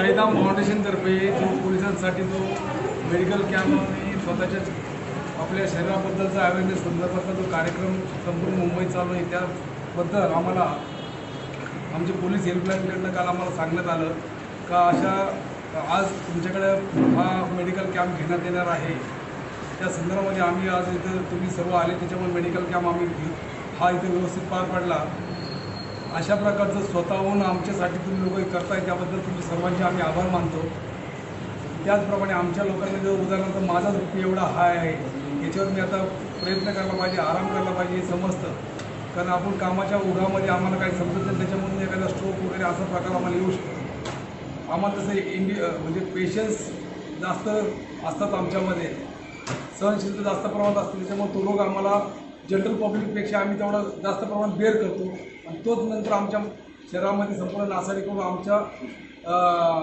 शाहिदाम फाउंडेशनतर्फे जो पोलिसांसाठी जो मेडिकल कॅम्प आणि स्वतःच्या आपल्या शरीराबद्दलचा अवेअरनेस संदर्भातला जो कार्यक्रम संपूर्ण मुंबईत चालू आहे त्याबद्दल आम्हाला आमचे पोलीस हेल्पलाईनकडनं काल आम्हाला सांगण्यात आलं का अशा आज तुमच्याकडे हा मेडिकल कॅम्प घेण्यात येणार आहे। त्या संदर्भामध्ये आम्ही आज इथं तुम्ही सर्व आले त्याच्यामुळे मेडिकल कॅम्प आम्ही हा इथं व्यवस्थित पार पाडला। अशा प्रकारचं स्वतःहून आमच्यासाठी तुम्ही लोक करताय त्याबद्दल तुम्ही सर्वांचे आम्ही आभार मानतो। त्याचप्रमाणे आमच्या लोकांनी जर उदाहरणार्थ माझा BP एवढा हाय आहे याच्यावर मी आता प्रयत्न करायला पाहिजे, आराम करायला पाहिजे हे समजतं, कारण आपण कामाच्या ओघामध्ये आम्हाला काही समजत नाही, त्याच्यामधून एखादा स्ट्रोक वगैरे असा प्रकार आम्हाला येऊ शकतो। आम्हाला तसं म्हणजे पेशन्स जास्त असतात आमच्यामध्ये, सहनशीलता जास्त प्रमाणात असते, त्याच्यामुळे तो रोग आम्हाला जनरल पब्लिकपेक्षा आम्ही तेवढा जास्त प्रमाणात बेअर करतो आणि तोच नंतर आमच्या शरीरामध्ये संपूर्ण नासाडी करून आमच्या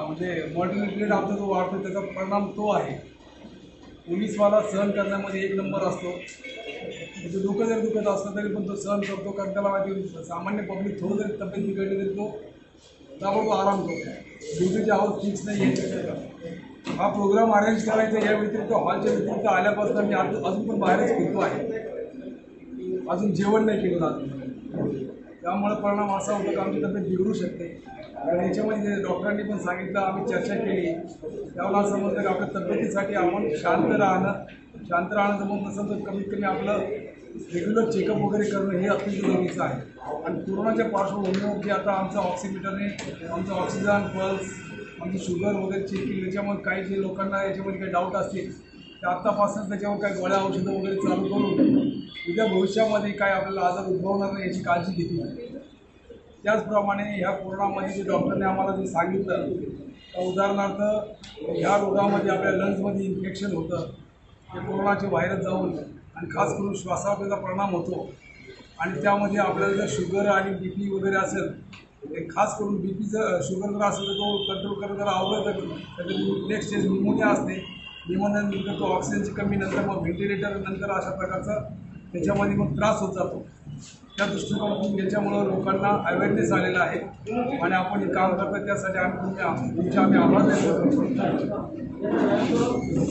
म्हणजे मॉर्टिलिटी रेट आमचा जो वाढतो त्याचा परिणाम तो आहे। पोलीसवाला सहन करण्यामध्ये एक नंबर असतो, म्हणजे डोकं जरी दुखत असलं तरी पण तो सहन करतो, कारण त्याला माहिती सामान्य पब्लिक थोडं जरी तब्येत बिघडली तरी तो ताबडतोब आराम करतो। ड्युटीची आवाज फिक्स नाही आहे। हा प्रोग्राम अरेंज करायचा या व्यतिरिक्त हॉलच्या व्यतिरिक्त आल्यापासून मी अजून पण बाहेरच फिरतो आहे, अजून जेवण नाही केलं अजून। त्यामुळे परिणाम असा होतो की आमची तब्येत बिघडू शकते। आणि याच्यामध्ये डॉक्टरांनी पण सांगितलं, आम्ही चर्चा केली, त्यावेळेला असं समजलं की आपल्या तब्येतीसाठी आपण शांत राहणं जमत नसेल तर कमीत कमी आपलं रेग्युलर चेकअप वगैरे करणं हे अत्यंत जरुरीचं आहे। आणि कोरोनाच्या पार्श्वभूमीवर जे आता आमचं ऑक्सिमीटरने आमचं ऑक्सिजन पल्स आमची शुगर वगैरे चेक केली, त्याच्यामुळे काही जे लोकांना याच्यामध्ये काही डाऊट असतील ते आत्तापासून त्याच्यावर काही गोळ्या औषधं वगैरे चालू करून उद्या भविष्यामध्ये काय आपल्याला आजार उद्भवणार नाही याची काळजी घेतली। त्याचप्रमाणे ह्या कोरोनामध्ये जे डॉक्टरने आम्हाला जे सांगितलं, उदाहरणार्थ ह्या रोगामध्ये आपल्या लंग्समध्ये इन्फेक्शन होतं, ते कोरोनाचे व्हायरस जाऊन आणि खास करून श्वासावर त्याचा परिणाम होतो आणि त्यामध्ये आपल्याला जर शुगर आणि BP वगैरे असेल, ते खास करून BPचं शुगर जर असेल तर तो कंट्रोल करणं जरा अवघड जातं। त्याच्यात नेक्स्ट स्टेज निमोनिया असते, निमोनियानंतर तो ऑक्सिजनची कमी, नंतर मग व्हेंटिलेटर, नंतर अशा प्रकारचा त्याच्यामध्ये मग त्रास होत जातो। त्या दृष्टिकोनातून याच्यामुळं लोकांना अवेअरनेस आलेला आहे आणि आपण हे काम करतो त्यासाठी आम्ही आभार व्यक्त करतो।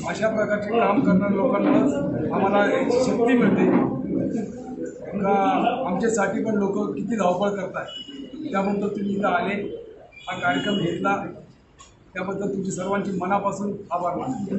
अशा प्रकारचे काम करणाऱ्या लोकांमुळंच आम्हाला याची शक्ती मिळते का आमच्यासाठी पण लोक किती धावपळ करतात। त्याबद्दल तुम्ही इथं आले, हा कार्यक्रम घेतला, त्याबद्दल तुमची सर्वांची मनापासून आभार मानतो।